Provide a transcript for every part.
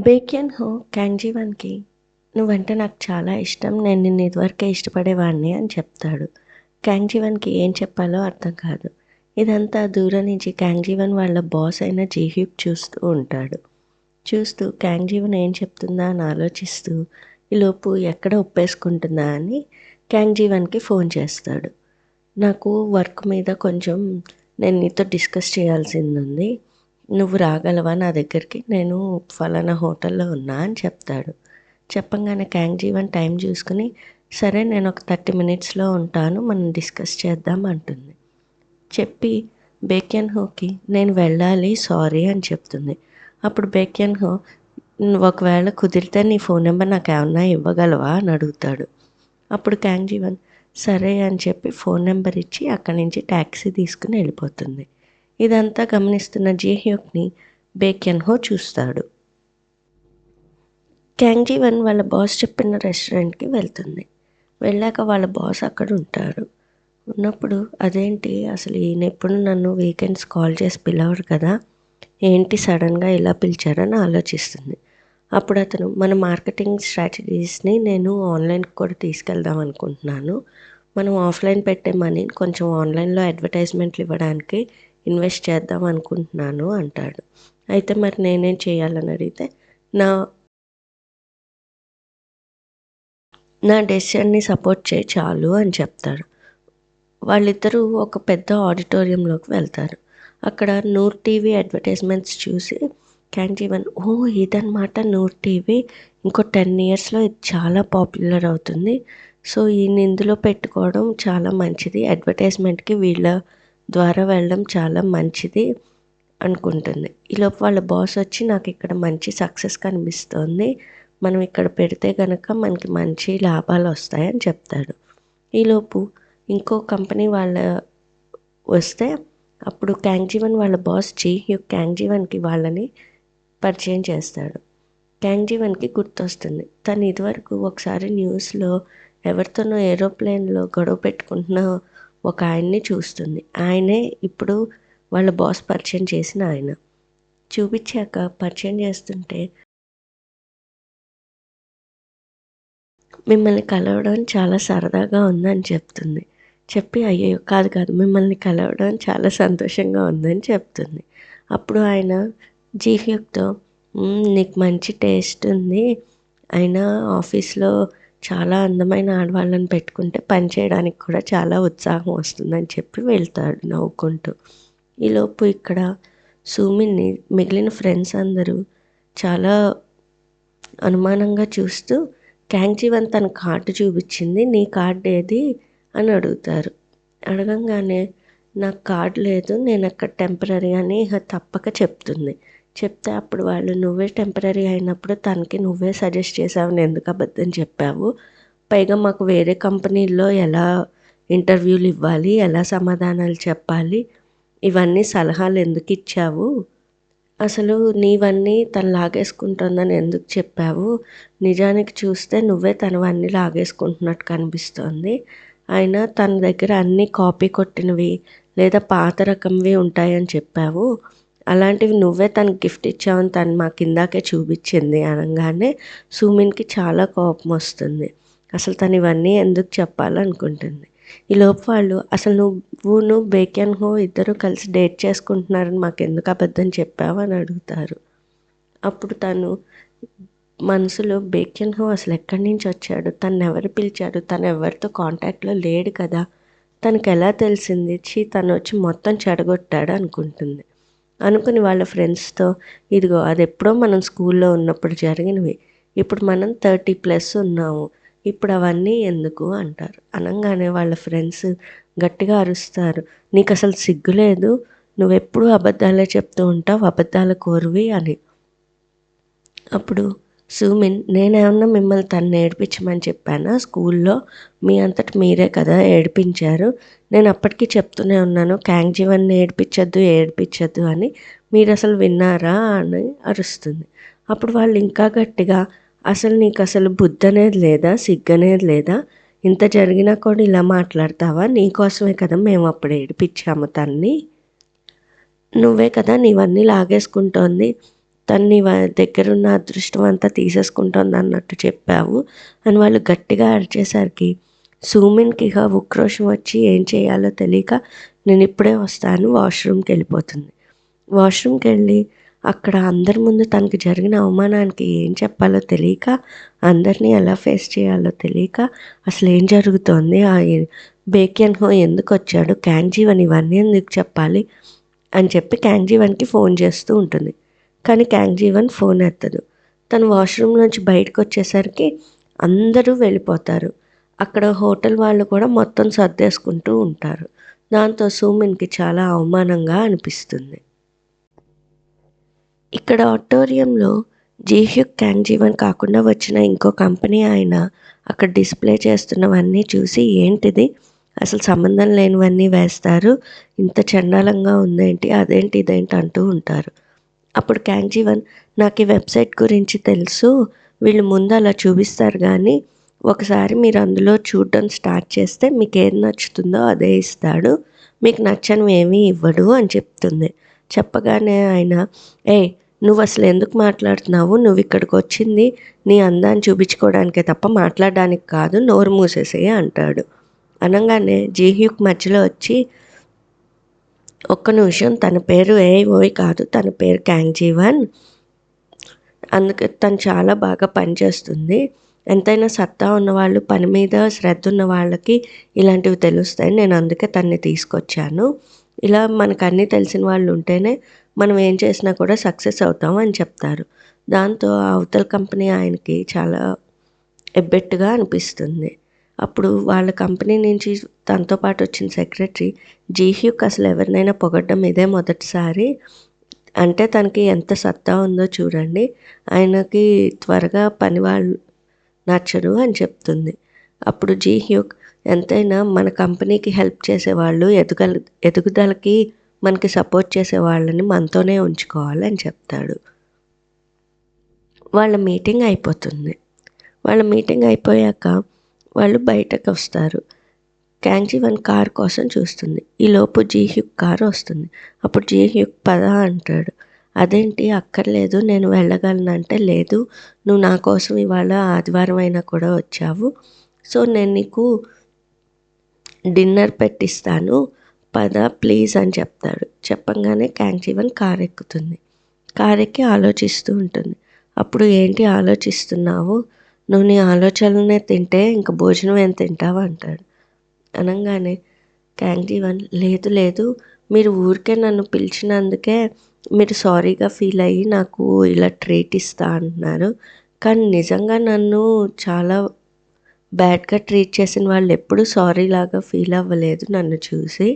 బేక్యన్ హో క్యాంగ్జీవన్‌కి నువ్వంటే నాకు చాలా ఇష్టం. నేను నిన్ను ఇదివరకే ఇష్టపడేవాడిని అని చెప్తాడు. క్యాంగ్జీవన్‌కి ఏం చెప్పాలో అర్థం కాదు. ఇదంతా దూరం నుంచి క్యాంగ్జీవన్ వాళ్ళ బాస్ అయిన జీహ్యూక్ చూస్తూ ఉంటాడు. చూస్తూ క్యాంగ్జీవన్ ఏం చెప్తుందా అని ఆలోచిస్తూ ఈలోపు ఎక్కడ ఒప్పేసుకుంటుందా అని క్యాంగ్జీవన్‌కి ఫోన్ చేస్తాడు. నాకు వర్క్ మీద కొంచెం నేను నీతో డిస్కస్ చేయాల్సిందుంది. నువ్వు రాగలవా నా దగ్గరికి? నేను ఫలానా హోటల్లో ఉన్నా అని చెప్తాడు. చెప్పంగానే క్యాంగ్జీవన్ టైం చూసుకుని, సరే నేను ఒక 30 మినిట్స్‌లో ఉంటాను. మనం డిస్కస్ చేద్దాం అంటుంది. చెప్పి బేక్యన్ హోకి నేను వెళ్ళాలి సారీ అని చెప్తుంది. అప్పుడు బేక్యన్ హో ఒకవేళ కుదిరితే నీ ఫోన్ నెంబర్ నాకేమన్నా ఇవ్వగలవా అని అడుగుతాడు. అప్పుడు క్యాంగ్జీవన్ సరే అని చెప్పి ఫోన్ నెంబర్ ఇచ్చి అక్కడి నుంచి ట్యాక్సీ తీసుకుని వెళ్ళిపోతుంది. ఇదంతా గమనిస్తున్న జీహ్యూక్ని బేక్యన్ హో చూస్తాడు. క్యాంగ్జీవన్ వాళ్ళ బాస్ చెప్పిన రెస్టారెంట్కి వెళ్తుంది. వెళ్ళాక వాళ్ళ బాస్ అక్కడ ఉంటారు. ఉన్నప్పుడు అదేంటి అసలు ఈయన ఎప్పుడు నన్ను వీకెండ్స్ కాల్ చేసి పిలవరు కదా, ఏంటి సడన్గా ఇలా పిలిచారని ఆలోచిస్తుంది. అప్పుడు అతను మన మార్కెటింగ్ స్ట్రాటజీస్ని నేను ఆన్లైన్కి కూడా తీసుకెళ్దాం అనుకుంటున్నాను. మనం ఆఫ్లైన్ పెట్టే మనీని కొంచెం ఆన్లైన్లో అడ్వర్టైజ్మెంట్లు ఇవ్వడానికి ఇన్వెస్ట్ చేద్దాం అనుకుంటున్నాను అంటాడు. అయితే మరి నేనేం చేయాలని అడిగితే నా నా డెసిషన్ని సపోర్ట్ చేయి చాలు అని చెప్తాడు. వాళ్ళిద్దరూ ఒక పెద్ద ఆడిటోరియంలోకి వెళ్తారు. అక్కడ నూర్ టీవీ అడ్వర్టైజ్మెంట్స్ చూసి క్యాంగ్జీవన్ ఓ ఇదన్నమాట నూర్ టీవీ, ఇంకో 10 ఇయర్స్లో ఇది చాలా పాపులర్ అవుతుంది. సో ఈయన ఇందులో పెట్టుకోవడం చాలా మంచిది, అడ్వర్టైజ్మెంట్కి వీళ్ళ ద్వారా వెళ్ళడం చాలా మంచిది అనుకుంటుంది. ఈలోపు వాళ్ళ బాస్ వచ్చి నాకు ఇక్కడ మంచి సక్సెస్ కనిపిస్తోంది, మనం ఇక్కడ పెడితే కనుక మనకి మంచి లాభాలు వస్తాయని చెప్తాడు. ఈలోపు ఇంకో కంపెనీ వాళ్ళ వస్తే అప్పుడు క్యాంగ్జీవన్ వాళ్ళ బాస్ జీహ్యూక్ క్యాంగ్జీవన్కి వాళ్ళని పరిచయం చేస్తాడు. క్యాంగ్జీవన్కి గుర్తొస్తుంది తను ఇదివరకు ఒకసారి న్యూస్లో ఎవరితోనో ఏరోప్లేన్లో గొడవ పెట్టుకుంటున్న ఒక ఆయన్ని చూస్తుంది. ఆయనే ఇప్పుడు వాళ్ళ బాస్ పరిచయం చేసిన ఆయన. చూపించాక పరిచయం చేస్తుంటే మిమ్మల్ని కలవడం చాలా సరదాగా ఉందని చెప్తుంది. చెప్పి అయ్యయ్యో కాదు కాదు మిమ్మల్ని కలవడం చాలా సంతోషంగా ఉందని చెప్తుంది. అప్పుడు ఆయన జీహ్యూక్‌తో నీకు మంచి టేస్ట్ ఉంది. అయినా ఆఫీస్‌లో చాలా అందమైన ఆడవాళ్ళని పెట్టుకుంటే పని చేయడానికి కూడా చాలా ఉత్సాహం వస్తుందని చెప్పి వెళ్తాడు నవ్వుకుంటూ. ఈలోపు ఇక్కడ సూమిని మిగిలిన ఫ్రెండ్స్ అందరూ చాలా అనుమానంగా చూస్తూ క్యాంగ్జీవన్ తన కార్డు చూపించింది, నీ కార్డు ఏది అని అడుగుతారు. అడగంగానే నాకు కార్డు లేదు, నేను అక్కడ టెంపరరీ అని తప్పక చెప్తుంది. చెప్తే అప్పుడు వాళ్ళు నువ్వే టెంపరరీ అయినప్పుడు తనకి నువ్వే సజెస్ట్ చేసావని ఎందుకు అబద్ధం చెప్పావు, పైగా మాకు వేరే కంపెనీల్లో ఎలా ఇంటర్వ్యూలు ఇవ్వాలి, ఎలా సమాధానాలు చెప్పాలి, ఇవన్నీ సలహాలు ఎందుకు ఇచ్చావు, అసలు నీవన్నీ తను లాగేసుకుంటుందని ఎందుకు చెప్పావు, నిజానికి చూస్తే నువ్వే తనవన్నీ లాగేసుకుంటున్నట్టు కనిపిస్తోంది, అయినా తన దగ్గర అన్నీ కాపీ కొట్టినవి లేదా పాత రకంవి ఉంటాయని చెప్పావు, అలాంటివి నువ్వే తనకి గిఫ్ట్ ఇచ్చావని తను మాకు ఇందాకే చూపించింది అనగానే సూమిన్కి చాలా కోపం వస్తుంది. అసలు తను ఇవన్నీ ఎందుకు చెప్పాలనుకుంటుంది. ఈలోపు వాళ్ళు అసలు నువ్వును బేక్యన్ హో ఇద్దరు కలిసి డేట్ చేసుకుంటున్నారని మాకెందుకు అబద్ధం చెప్పావు అని అడుగుతారు. అప్పుడు తను మనసులో బేక్యన్ హో అసలు ఎక్కడి నుంచి వచ్చాడు, తను ఎవరు పిలిచారు, తను ఎవరితో కాంటాక్ట్లో లేడు కదా, తనకు ఎలా తెలిసింది, తను వచ్చి మొత్తం చెడగొట్టాడు అనుకుంటుంది. అనుకుని వాళ్ళ ఫ్రెండ్స్తో ఇదిగో అది ఎప్పుడో మనం స్కూల్లో ఉన్నప్పుడు జరిగినవి, ఇప్పుడు మనం 30+ ఉన్నాము, ఇప్పుడు అవన్నీ ఎందుకు అంటారు. అనగానే వాళ్ళ ఫ్రెండ్స్ గట్టిగా అరుస్తారు, నీకు అసలు సిగ్గులేదు, నువ్వెప్పుడూ అబద్ధాలే చెప్తూ ఉంటావు, అబద్ధాల కోరువి అని. అప్పుడు సూమిన్ నేనేమన్నా మిమ్మల్ని తను ఏడిపించమని చెప్పానా, స్కూల్లో మీ అంతటి మీరే కదా ఏడిపించారు, నేను అప్పటికీ చెప్తూనే ఉన్నాను క్యాంగ్జీవన్ని ఏడిపించద్దు అని, మీరు అసలు విన్నారా అని అరుస్తుంది. అప్పుడు వాళ్ళు ఇంకా గట్టిగా అసలు నీకు అసలు బుద్ధి అనేది లేదా, సిగ్గు అనేది లేదా, ఇంత జరిగినా కూడా ఇలా మాట్లాడతావా, నీకోసమే కదా మేము అప్పుడు ఏడిపించాము తన్ని, నువ్వే కదా నీవన్నీ లాగేసుకుంటోంది, తను నీ దగ్గరున్న అదృష్టం అంతా తీసేసుకుంటుంది అన్నట్టు చెప్పావు అని వాళ్ళు గట్టిగా అరిచేసరికి సూమిన్కి ఇక ఉక్రోషం వచ్చి ఏం చేయాలో తెలియక నేను ఇప్పుడే వస్తాను వాష్రూమ్కి వెళ్ళిపోతుంది. వాష్రూమ్కి వెళ్ళి అక్కడ అందరి ముందు తనకి జరిగిన అవమానానికి ఏం చెప్పాలో తెలియక, అందరినీ ఎలా ఫేస్ చేయాలో తెలియక, అసలు ఏం జరుగుతోంది, ఆ బేకియన్ హో ఎందుకు వచ్చాడు, క్యాంగ్ జీవన్ ఇవన్నీ ఎందుకు చెప్పాలి అని చెప్పి క్యాంగ్ జీవన్కి ఫోన్ చేస్తూ ఉంటుంది. కానీ క్యాంగ్ జీవన్ ఫోన్ ఎత్తదు. తను వాష్రూమ్ నుంచి బయటకు వచ్చేసరికి అందరూ వెళ్ళిపోతారు. అక్కడ హోటల్ వాళ్ళు కూడా మొత్తం సర్దేసుకుంటూ ఉంటారు. దాంతో సూమిన్కి చాలా అవమానంగా అనిపిస్తుంది. ఇక్కడ ఆడిటోరియంలో జీహ్యుక్, క్యాంగ్ జీవన్ కాకుండా వచ్చిన ఇంకో కంపెనీ ఆయన అక్కడ డిస్ప్లే చేస్తున్నవన్నీ చూసి ఏంటిది, అసలు సంబంధం లేనివన్నీ వేస్తారు, ఇంత చండాలంగా ఉందేంటి, అదేంటి ఇదేంటి అంటూ ఉంటారు. అప్పుడు క్యాంగ్ జీవన్ నాకు ఈ వెబ్సైట్ గురించి తెలుసు, వీళ్ళు ముందు అలా చూపిస్తారు కానీ ఒకసారి మీరు అందులో చూడడం స్టార్ట్ చేస్తే మీకు ఏది నచ్చుతుందో అదే ఇస్తాడు, మీకు నచ్చనివి ఏమీ ఇవ్వడు అని చెప్తుంది. చెప్పగానే ఆయన నువ్వు అసలు ఎందుకు మాట్లాడుతున్నావు, నువ్వు ఇక్కడికి వచ్చింది నీ అందాన్ని చూపించుకోవడానికే తప్ప మాట్లాడడానికి కాదు, నోరు మూసేసే అంటాడు. అనగానే జీహ్యుక్ మధ్యలో వచ్చి ఒక్క నిమిషం, తన పేరు ఓయ్ కాదు, తన పేరు క్యాంగ్ జీవన్, అందుకే తను చాలా బాగా పనిచేస్తుంది, ఎంతైనా సత్తా ఉన్నవాళ్ళు, పని మీద శ్రద్ధ ఉన్న వాళ్ళకి ఇలాంటివి తెలుస్తాయి, నేను అందుకే తన్ని తీసుకొచ్చాను, ఇలా మనకు అన్నీ తెలిసిన వాళ్ళు ఉంటేనే మనం ఏం చేసినా కూడా సక్సెస్ అవుతాం అని చెప్తారు. దాంతో అవతల కంపెనీ ఆయనకి చాలా ఎబ్బెట్టుగా అనిపిస్తుంది. అప్పుడు వాళ్ళ కంపెనీ నుంచి తనతో పాటు వచ్చిన సెక్రటరీ జీహ్యుక్ అసలు ఎవరినైనా పొగడ్డం ఇదే మొదటిసారి, అంటే తనకి ఎంత సత్తా ఉందో చూడండి, ఆయనకి త్వరగా పని వాళ్ళు నచ్చరు అని చెప్తుంది. అప్పుడు జీహ్యుక్ ఎంతైనా మన కంపెనీకి హెల్ప్ చేసేవాళ్ళు, ఎదుగుదలకి మనకి సపోర్ట్ చేసే వాళ్ళని మనతోనే ఉంచుకోవాలి అని చెప్తాడు. వాళ్ళ మీటింగ్ అయిపోతుంది. వాళ్ళ మీటింగ్ అయిపోయాక వాళ్ళు బయటకు వస్తారు. క్యాంగ్ జీవన్ కార్ కోసం చూస్తుంది. ఈలోపు జీహ్యుక్ కారు వస్తుంది. అప్పుడు జీహ్యుక్ పద అంటాడు. అదేంటి అక్కర్లేదు, నేను వెళ్ళగలనంటే లేదు, నువ్వు నా కోసం ఇవాళ ఆదివారం అయినా కూడా వచ్చావు, సో నేను నీకు డిన్నర్ పెట్టిస్తాను, పద ప్లీజ్ అని చెప్తాడు. చెప్పంగానే క్యాంగ్ జీవన్ కారు ఎక్కుతుంది. కారు ఎక్కి ఆలోచిస్తూ ఉంటుంది. అప్పుడు ఏంటి ఆలోచిస్తున్నావు, నువ్వు నీ ఆలోచనలనే తింటే ఇంకా భోజనం ఏం తింటావు అంటాడు. అనగానే క్యాంగ్ జీవన్ లేదు లేదు, మీరు ఊరికే నన్ను పిలిచినందుకే మీరు సారీగా ఫీల్ అయ్యి నాకు ఇలా ట్రీట్ ఇస్తా అంటున్నారు, కానీ నిజంగా నన్ను చాలా బ్యాడ్గా ట్రీట్ చేసిన వాళ్ళు ఎప్పుడూ సారీ లాగా ఫీల్ అవ్వలేదు నన్ను చూసి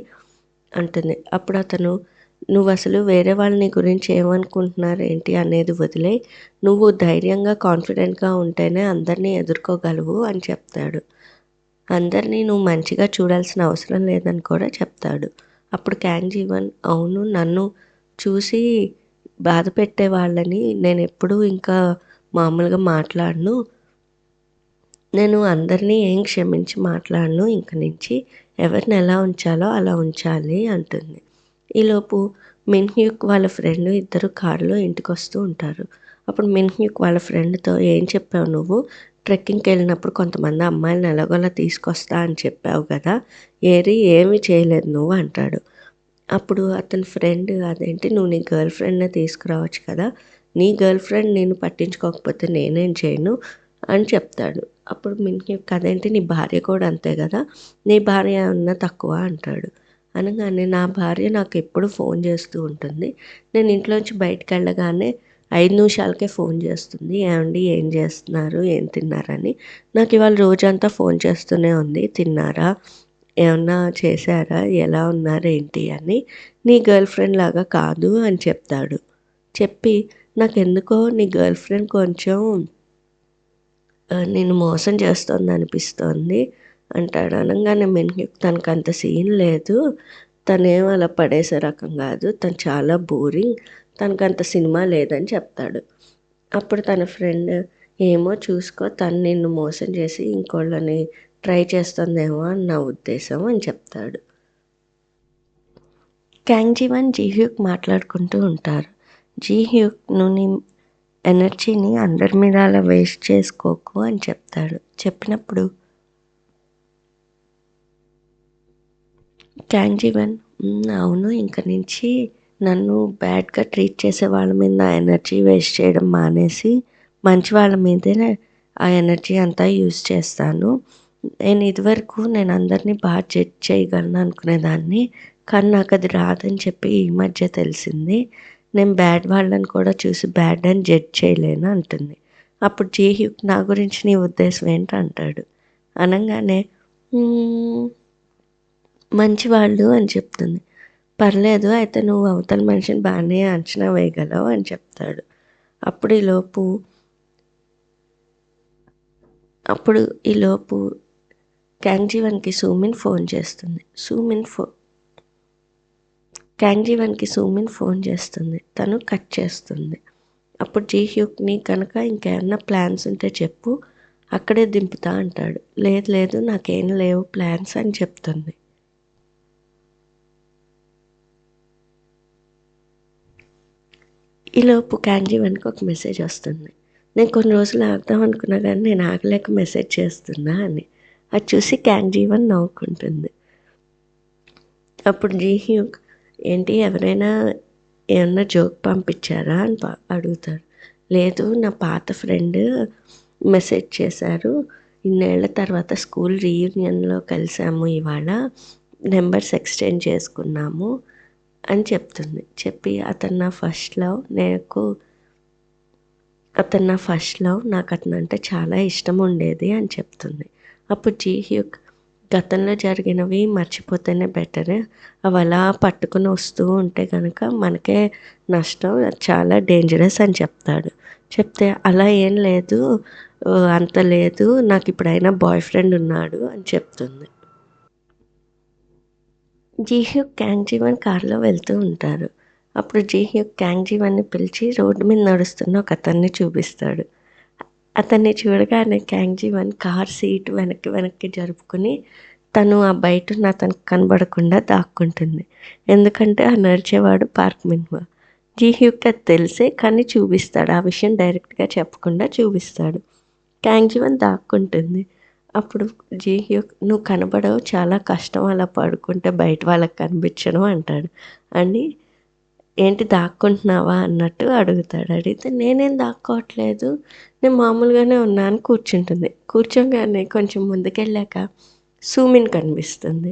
అంటుంది. అప్పుడు అతను నువ్వు అసలు వేరే వాళ్ళని గురించి ఏమనుకుంటున్నారు ఏంటి అనేది వదిలే, నువ్వు ధైర్యంగా కాన్ఫిడెంట్గా ఉంటేనే అందరినీ ఎదుర్కోగలవు అని చెప్తాడు. అందరినీ నువ్వు మంచిగా చూడాల్సిన అవసరం లేదని కూడా చెప్తాడు. అప్పుడు క్యాంగ్ జీవన్ అవును, నన్ను చూసి బాధ పెట్టే వాళ్ళని నేను ఎప్పుడూ ఇంకా మామూలుగా మాట్లాడను, నేను అందరినీ ఏం క్షమించి మాట్లాడను, ఇంక నుంచి ఎవరిని ఎలా ఉంచాలో అలా ఉంచాలి అంటుంది. ఈలోపు మిన్హ్యూక్ వాళ్ళ ఫ్రెండ్ ఇద్దరు కారులో ఇంటికి వస్తూ ఉంటారు. అప్పుడు మిన్హ్యూక్ వాళ్ళ ఫ్రెండ్తో ఏం చెప్పావు నువ్వు, ట్రెక్కింగ్కి వెళ్ళినప్పుడు కొంతమంది అమ్మాయిలను ఎలాగోలా తీసుకొస్తా అని చెప్పావు కదా, ఏమీ చేయలేదు నువ్వు అంటాడు. అప్పుడు అతని ఫ్రెండ్ అదేంటి, నువ్వు నీ గర్ల్ ఫ్రెండ్నే తీసుకురావచ్చు కదా, నీ గర్ల్ ఫ్రెండ్ నేను పట్టించుకోకపోతే నేనేం చేయను అని చెప్తాడు. అప్పుడు మిన్హ్యూక్ అదేంటి నీ భార్య కూడా అంతే కదా, నీ భార్య ఉన్న తక్కువ అంటాడు. అనగానే నా భార్య నాకు ఎప్పుడు ఫోన్ చేస్తూ ఉంటుంది, నేను ఇంట్లోంచి బయటకు వెళ్ళగానే 5 నిమిషాలకే ఫోన్ చేస్తుంది, ఏమండి ఏం చేస్తున్నారు, ఏం తిన్నారని, నాకు ఇవాళ రోజంతా ఫోన్ చేస్తూనే ఉంది, తిన్నారా, ఏమన్నా చేశారా, ఎలా ఉన్నారు ఏంటి అని, నీ గర్ల్ ఫ్రెండ్ లాగా కాదు అని చెప్తాడు. చెప్పి నాకెందుకో నీ గర్ల్ ఫ్రెండ్ కొంచెం నేను మోసం చేస్తుంది అనిపిస్తోంది అంటాడు. అనగానే మిన్హ్యూక్ తనకు అంత సీన్ లేదు, తనేం అలా పడేసే రకం కాదు, తను చాలా బోరింగ్, తనకంత సినిమా లేదని చెప్తాడు. అప్పుడు తన ఫ్రెండ్ ఏమో చూసుకో, తను నిన్ను మోసం చేసి ఇంకోళ్ళని ట్రై చేస్తుందేమో అని నా ఉద్దేశం అని చెప్తాడు. క్యాంగ్ జీవన్ జీహ్యూక్ మాట్లాడుకుంటూ ఉంటారు. జీ హ్యూక్ నువ్వు నీ ఎనర్జీని అందరి మీద అలా వేస్ట్ చేసుకోకు అని చెప్తాడు. చెప్పినప్పుడు క్యాంగ్ జీవన్ అవును, ఇంక నుంచి నన్ను బ్యాడ్గా ట్రీట్ చేసే వాళ్ళ మీద నా ఎనర్జీ వేస్ట్ చేయడం మానేసి మంచి వాళ్ళ మీదే ఆ ఎనర్జీ అంతా యూజ్ చేస్తాను. నేను అందరినీ బాగా జడ్జ్ చేయగలను అనుకునేదాన్ని, కానీ నాకు అది రాదని చెప్పి ఈ మధ్య తెలిసింది. నేను బ్యాడ్ వాళ్ళని కూడా చూసి బ్యాడ్ అని జడ్జ్ చేయలేను అంటుంది. అప్పుడు జీహ్యూక్ నా గురించి నీ ఉద్దేశం ఏంటి అంటాడు. అనగానే మంచివాళ్ళు అని చెప్తుంది. పర్లేదు, అయితే నువ్వు అవతల మనిషిని బాగానే అంచనా వేయగలవు అని చెప్తాడు. అప్పుడు ఈలోపు క్యాంగ్ జీవన్కి సూమిన్ ఫోన్ చేస్తుంది. సూమిన్ ఫోన్ చేస్తుంది. తను కట్ చేస్తుంది. అప్పుడు జీహ్యూక్ని కనుక ఇంకేమన్నా ప్లాన్స్ ఉంటే చెప్పు, అక్కడే దింపుతా అంటాడు. లేదు లేదు, నాకేం లేవు ప్లాన్స్ అని చెప్తుంది. ఈలోపు క్యాంగ్ జీవన్కి ఒక మెసేజ్ వస్తుంది. నేను కొన్ని రోజులు ఆగుదాం అనుకున్నా కానీ నేను ఆగలేక మెసేజ్ చేస్తున్నా అని. అది చూసి క్యాంగ్ జీవన్ నవ్వుకుంటుంది. అప్పుడు జీహ్యూక్ ఏంటి ఎవరైనా ఏమన్నా జోక్ పంపించారా అని అడుగుతారు. లేదు, నా పాత ఫ్రెండ్ మెసేజ్ చేశారు, ఇన్నేళ్ల తర్వాత స్కూల్ రీయూనియన్లో కలిసాము, ఇవాళ నెంబర్స్ ఎక్స్చేంజ్ చేసుకున్నాము అని చెప్తుంది. చెప్పి అతను నా ఫస్ట్ లవ్, నాకు అతను అంటే చాలా ఇష్టం ఉండేది అని చెప్తుంది. అప్పుడు జీహ్యూక్ గతంలో జరిగినవి మర్చిపోతేనే బెటర్, అవి అలా పట్టుకుని వస్తూ ఉంటే కనుక మనకే నష్టం, చాలా డేంజరస్ అని చెప్తాడు. చెప్తే అలా ఏం లేదు, అంత లేదు, నాకు ఇప్పుడైనా బాయ్ ఫ్రెండ్ ఉన్నాడు అని చెప్తుంది. జీహ్యూక్ క్యాంగ్ జీవన్ కారులో వెళ్తూ ఉంటారు. అప్పుడు జీహ్యూక్ క్యాంగ్ జీవన్ని పిలిచి రోడ్డు మీద నడుస్తున్న ఒక అతన్ని చూపిస్తాడు. అతన్ని చూడగానే క్యాంగ్ జీవన్ కార్ సీటు వెనక్కి జరుపుకుని తను ఆ బయట ఉన్న అతనికి కనబడకుండా దాక్కుంటుంది. ఎందుకంటే ఆ నడిచేవాడు పార్క్ మిన్హా. జీహ్యూక్ అది తెలిసే కానీ చూపిస్తాడు, ఆ విషయం డైరెక్ట్గా చెప్పకుండా చూపిస్తాడు. క్యాంగ్ జీవన్ దాక్కుంటుంది. అప్పుడు జీహ్యూక్ నువ్వు కనబడవు, చాలా కష్టం అలా పడుకుంటే బయట వాళ్ళకి కనిపించడం అంటాడు. అని ఏంటి దాక్కుంటున్నావా అన్నట్టు అడుగుతాడు. అడిగితే నేనేం దాక్కోవట్లేదు, నేను మామూలుగానే ఉన్నాను కూర్చుంటుంది. కూర్చోగానే కొంచెం ముందుకెళ్ళాక సూమిన్ కనిపిస్తుంది.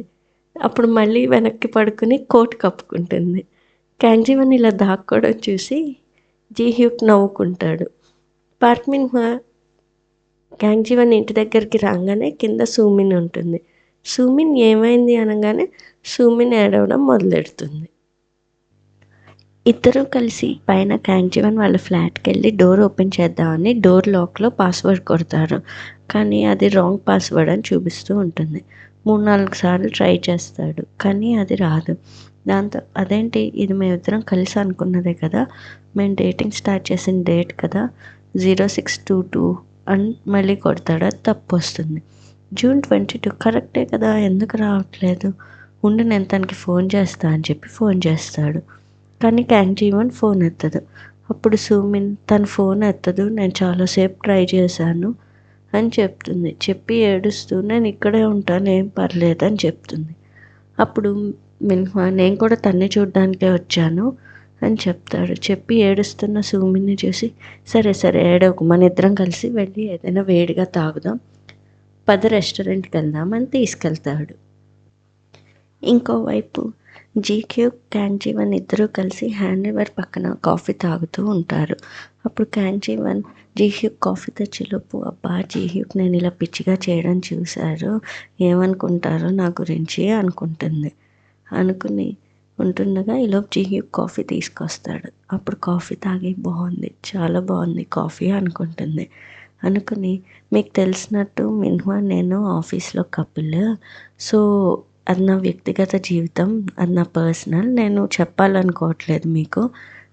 అప్పుడు మళ్ళీ వెనక్కి పడుకుని కోట్ కప్పుకుంటుంది. క్యాంగ్జీవన్ ఇలా దాక్కోవడం చూసి జీహ్యూక్ నవ్వుకుంటాడు. పార్క్మిన్హా క్యాంగ్జీవన్ ఇంటి దగ్గరికి రాగానే కింద సూమిన్ ఉంటుంది. సూమిన్ ఏమైంది అనగానే సూమిన్ ఏడవడం మొదలెడుతుంది. ఇద్దరూ కలిసి పైన క్యాంగ్జీవన్ వాళ్ళ ఫ్లాట్కి వెళ్ళి డోర్ ఓపెన్ చేద్దామని డోర్ లాక్లో పాస్వర్డ్ కొడతారు. కానీ అది రాంగ్ పాస్వర్డ్ అని చూపిస్తూ ఉంటుంది. 3-4 సార్లు ట్రై చేస్తాడు కానీ అది రాదు. దాంతో అదేంటి, ఇది మేమిద్దరం కలిసి అనుకున్నదే కదా, మేము డేటింగ్ స్టార్ట్ చేసిన డేట్ కదా, 0622 అని మళ్ళీ కొడతాడు. అది తప్పు వస్తుంది. June 22 కరెక్టే కదా, ఎందుకు రావట్లేదు, ఉండి నేను తనకి ఫోన్ చేస్తా అని చెప్పి ఫోన్ చేస్తాడు. కానీ క్యాంగ్ జీవన్ ఫోన్ ఎత్తదు. అప్పుడు సూమిన్ తన ఫోన్ ఎత్తదు, నేను చాలాసేపు ట్రై చేశాను అని చెప్తుంది. చెప్పి ఏడుస్తూ నేను ఇక్కడే ఉంటాను, ఏం పర్లేదు అని చెప్తుంది. అప్పుడు మిన్హా నేను కూడా తన్ని చూడ్డానికే వచ్చాను అని చెప్తాడు. చెప్పి ఏడుస్తున్న సూమిన్ని చూసి సరే సరే ఏడవకు, మన ఇద్దరం కలిసి వెళ్ళి ఏదైనా వేడిగా తాగుదాం, రెస్టారెంట్కి వెళ్దాం అని తీసుకెళ్తాడు. ఇంకోవైపు జీక్యూ క్యాంగ్ జీవన్ ఇద్దరూ కలిసి హ్యాండ్ రివర్ పక్కన కాఫీ తాగుతూ ఉంటారు. అప్పుడు క్యాంగ్ జీవన్ జీహ్యూక్ కాఫీ తెచ్చేలోపు అబ్బా జీహ్యూక్ నేను ఇలా పిచ్చిగా చేయడం చూశారు, ఏమనుకుంటారో నా గురించి అనుకుని ఉంటుండగా ఈలోపు జీహ్యూక్ కాఫీ తీసుకొస్తాడు. అప్పుడు కాఫీ తాగి బాగుంది, చాలా బాగుంది కాఫీ అనుకుని మీకు తెలిసినట్టు మిన్హా నేను ఆఫీస్లో కపుల్, సో అది నా వ్యక్తిగత జీవితం, అది నా పర్సనల్, నేను చెప్పాలనుకోవట్లేదు మీకు,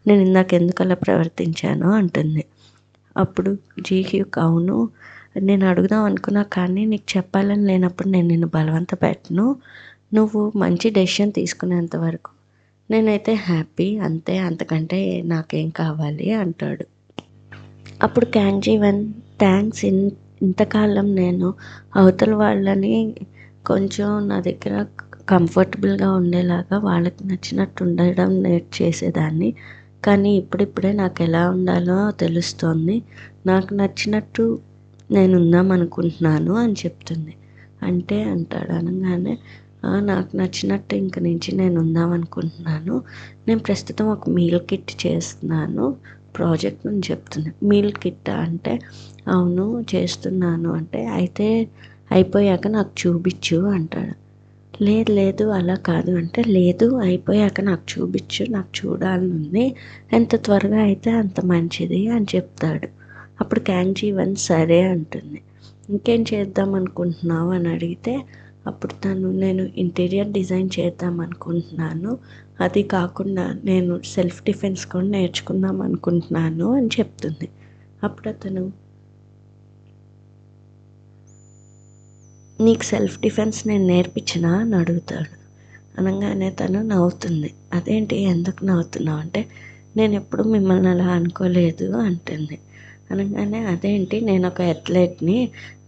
నేను ఇందాక ఎందుకు అలా ప్రవర్తించాను అంటుంది. అప్పుడు జీహ్యూక్ అవును, నేను అడుగుదాం అనుకున్నా కానీ నీకు చెప్పాలని లేనప్పుడు నేను నిన్ను బలవంత పెట్టను, నువ్వు మంచి డెసిషన్ తీసుకునేంత వరకు నేనైతే హ్యాపీ అంతే, అంతకంటే నాకేం కావాలి అంటాడు. అప్పుడు క్యాంగ్ జీవన్ థ్యాంక్స్, ఇంతకాలం నేను అవతల వాళ్ళని కొంచెం నా దగ్గర కంఫర్టబుల్గా ఉండేలాగా వాళ్ళకి నచ్చినట్టు ఉండడం చేసేదాన్ని, కానీ ఇప్పుడిప్పుడే నాకు ఎలా ఉండాలో తెలుస్తోంది, నాకు నచ్చినట్టు నేను ఉందామనుకుంటున్నాను అని చెప్తుంది. అంటే అంటాడు, అనగానే నాకు నచ్చినట్టు ఇంక నుంచి నేను ఉందామనుకుంటున్నాను, నేను ప్రస్తుతం ఒక మీల్ కిట్ చేస్తున్నాను ప్రాజెక్ట్ అని చెప్తుంది. మీల్ కిట్ అంటే అవును చేస్తున్నాను అంటే, అయితే అయిపోయాక నాకు చూపించు అంటాడు. లేదు లేదు అలా కాదు అంటే, లేదు అయిపోయాక నాకు చూపించు, నాకు చూడాలని ఉంది, ఎంత త్వరగా అయితే అంత మంచిది అని చెప్తాడు. అప్పుడు క్యాంగ్ జీవన్ సరే అంటుంది. ఇంకేం చేద్దాం అనుకుంటున్నావు అని అడిగితే, అప్పుడు నేను ఇంటీరియర్ డిజైన్ చేద్దాం అనుకుంటున్నాను, అది కాకుండా నేను సెల్ఫ్ డిఫెన్స్ కూడా నేర్చుకుందాం అనుకుంటున్నాను అని చెప్తుంది. అప్పుడు అతను, నీకు సెల్ఫ్ డిఫెన్స్ నేను నేర్పించినా అని అడుగుతాడు. అనగానే తను నవ్వుతుంది. అదేంటి ఎందుకు నవ్వుతున్నావు అంటే, నేను ఎప్పుడు మిమ్మల్ని అలా అనుకోలేదు అంటుంది. అనగానే అదేంటి నేను ఒక అథ్లెట్ని,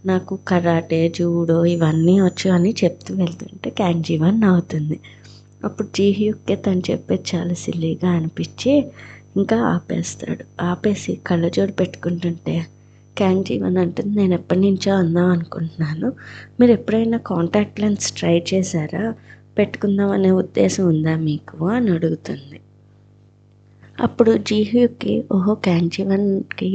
నాకు కరాటే జూడో ఇవన్నీ వచ్చు అని చెప్తూ వెళ్తుంటే క్యాంగ్ జీవన్ నవ్వుతుంది. అప్పుడు జీహ్యూక్కి తను చెప్పేది చాలా సిల్లీగా అనిపించి ఇంకా ఆపేస్తాడు. ఆపేసి కళ్ళజోడు పెట్టుకుంటుంటే క్యాంగ్ జీవన్ అంటుంది, నేను ఎప్పటి నుంచో అందాం అనుకుంటున్నాను, మీరు ఎప్పుడైనా కాంటాక్ట్ లెన్స్ ట్రై చేశారా, పెట్టుకుందాం అనే ఉద్దేశం ఉందా మీకు అని అడుగుతుంది. అప్పుడు జీహ్యూకి ఓహో క్యాంగ్ జీవన్కి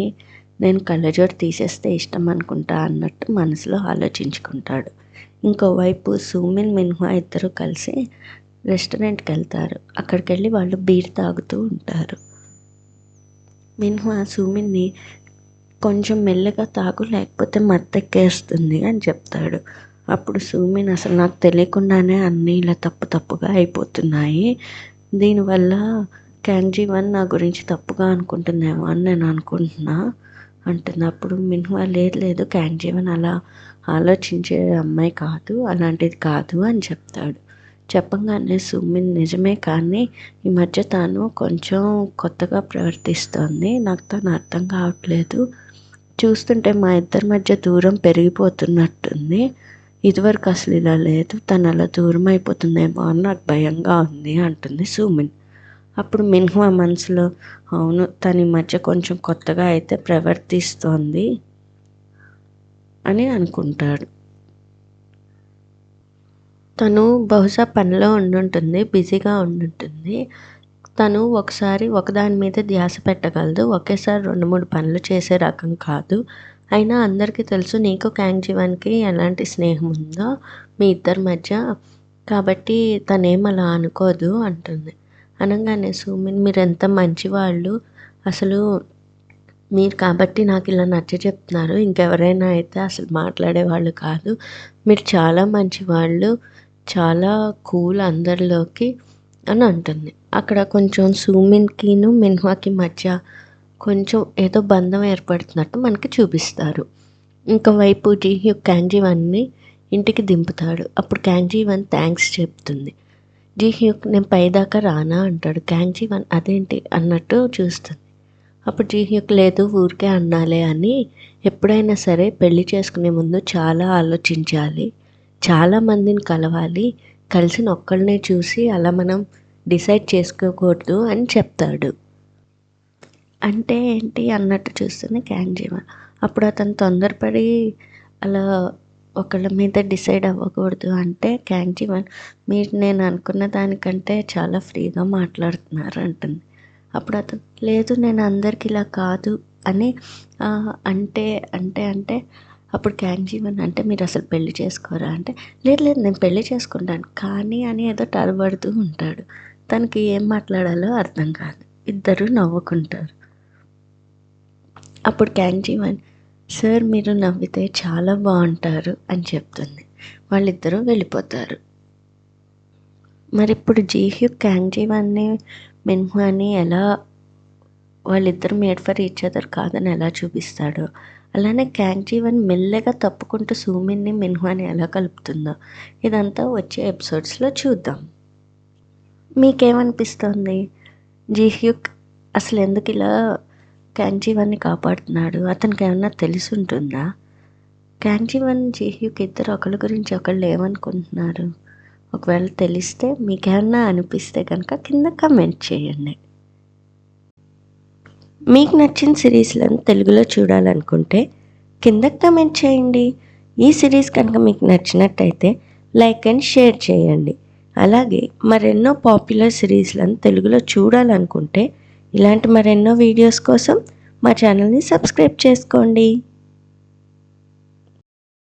నేను కళ్ళజోడు తీసేస్తే ఇష్టం అనుకుంటా అన్నట్టు మనసులో ఆలోచించుకుంటాడు. ఇంకోవైపు సూమిన్ మిన్హా ఇద్దరు కలిసి రెస్టారెంట్కి వెళ్తారు. అక్కడికి వెళ్ళి వాళ్ళు బీర్ తాగుతూ ఉంటారు. మిన్హా సూమిన్ని కొంచెం మెల్లగా తాగు లేకపోతే మత్తెక్కేస్తుంది అని చెప్తాడు. అప్పుడు సూమిన్ అసలు నాకు తెలియకుండానే అన్నీ ఇలా తప్పుగా అయిపోతున్నాయి, దీనివల్ల క్యాంగ్ జీవన్ నా గురించి తప్పుగా అనుకుంటుందేమో అని నేను అనుకుంటున్నా అంటుంది. అప్పుడు మిన్హా లేదు క్యాంగ్ జీవన్ అలా ఆలోచించే అమ్మాయి కాదు, అలాంటిది కాదు అని చెప్తాడు. చెప్పగానే సుమిన్ నిజమే, కానీ ఈ మధ్య తాను కొంచెం కొత్తగా ప్రవర్తిస్తోంది, నాకు తను అర్థం కావట్లేదు, చూస్తుంటే మా ఇద్దరి మధ్య దూరం పెరిగిపోతున్నట్టుంది, ఇదివరకు అసలు ఇలా లేదు, తను అలా దూరం అయిపోతుందేమో అని నాకు భయంగా ఉంది అంటుంది సుమిన్. అప్పుడు మిన్హా మనసులో అవును తన ఈ మధ్య కొంచెం కొత్తగా అయితే ప్రవర్తిస్తోంది అని అనుకుంటాడు. తను బహుశా పనిలో ఉండుంటుంది, బిజీగా ఉండుంటుంది, తను ఒకసారి ఒకదాని మీద ధ్యాస పెట్టగలదు, ఒకేసారి 2-3 పనులు చేసే రకం కాదు, అయినా అందరికీ తెలుసు నీకు క్యాంగ్ జీవన్కి ఎలాంటి స్నేహం ఉందో మీ ఇద్దరి మధ్య, కాబట్టి తనేం అలా అనుకోదు అంటుంది. అనగానే సుమిన్ మీరు ఎంత మంచివాళ్ళు, అసలు మీరు కాబట్టి నాకు ఇలా నచ్చ చెప్తున్నారు, ఇంకెవరైనా అయితే అసలు మాట్లాడేవాళ్ళు కాదు, మీరు చాలా మంచివాళ్ళు, చాలా కూల్ అందరిలోకి అని అంటుంది. అక్కడ కొంచెం సూమిన్కిను మిన్హాకి మధ్య కొంచెం ఏదో బంధం ఏర్పడుతున్నట్టు మనకి చూపిస్తారు. ఇంకోవైపు జీహ్యూక్ క్యాంగ్ జీవన్ని ఇంటికి దింపుతాడు. అప్పుడు క్యాంగ్ జీవన్ థ్యాంక్స్ చెప్తుంది. జీహ్యూక్ నేను పైదాకా రానా అంటాడు. క్యాంగ్ జీవన్ అదేంటి అన్నట్టు చూస్తుంది. అప్పుడు జీహ్యూక్ లేదు ఊరికే అన్నాలే అని, ఎప్పుడైనా సరే పెళ్లి చేసుకునే ముందు చాలా ఆలోచించాలి, చాలామందిని కలవాలి, కలిసిన ఒక్కళ్ళనే చూసి అలా మనం డిసైడ్ చేసుకోకూడదు అని చెప్తాడు. అంటే ఏంటి అన్నట్టు చూస్తుంది క్యాంగ్ జీవన్. అప్పుడు అతను తొందరపడి అలా ఒకళ్ళ మీద డిసైడ్ అవ్వకూడదు అంటే క్యాంగ్ జీవన్ మీరు నేను అనుకున్న దానికంటే చాలా ఫ్రీగా మాట్లాడుతున్నారు అంటుంది. అప్పుడు అతను లేదు నేను అందరికి ఇలా కాదు అని అంటే అంటే అంటే అప్పుడు క్యాంగ్ జీవన్ అంటే మీరు అసలు పెళ్లి చేసుకోరా అంటే, లేదు నేను పెళ్లి చేసుకుంటాను కానీ అని ఏదో తడబడుతూ ఉంటాడు. తనకి ఏం మాట్లాడాలో అర్థం కాదు. ఇద్దరు నవ్వుకుంటారు. అప్పుడు క్యాంగ్ జీవన్ సార్ మీరు నవ్వితే చాలా బాగుంటారు అని చెప్తుంది. వాళ్ళిద్దరూ వెళ్ళిపోతారు. మరి ఇప్పుడు జీహ్యూక్ క్యాంగ్ జీవన్ని మిన్హాని ఎలా వాళ్ళిద్దరు మేడ్ ఫర్ ఈచ్ అదర్ కాదని ఎలా చూపిస్తాడో, అలానే క్యాంగ్ జీవన్ మెల్లగా తప్పుకుంటూ సూమిన్ని మిన్హాని ఎలా కలుపుతుందో, ఇదంతా వచ్చే ఎపిసోడ్స్లో చూద్దాం. మీకేమనిపిస్తుంది? జీహ్యూక్ అసలు ఎందుకు ఇలా క్యాంజీవన్ని కాపాడుతున్నాడు? అతనికి ఏమన్నా తెలిసుంటుందా? క్యాంజీవన్ జీహ్యూక్ ఇద్దరు ఒకళ్ళ గురించి ఒకళ్ళు ఏమనుకుంటున్నారు? ఒకవేళ తెలిస్తే మీకేమన్నా అనిపిస్తే కనుక కింద కమెంట్ చేయండి. మీకు నచ్చిన సిరీస్లను తెలుగులో చూడాలనుకుంటే కింద కమెంట్ చేయండి. ఈ సిరీస్ కనుక మీకు నచ్చినట్టయితే లైక్ అండ్ షేర్ చేయండి. అలాగే మరెన్నో పాపులర్ సిరీస్లను తెలుగులో చూడాలనుకుంటే ఇలాంటి మరెన్నో వీడియోస్ కోసం మా ఛానల్ని సబ్స్క్రైబ్ చేసుకోండి.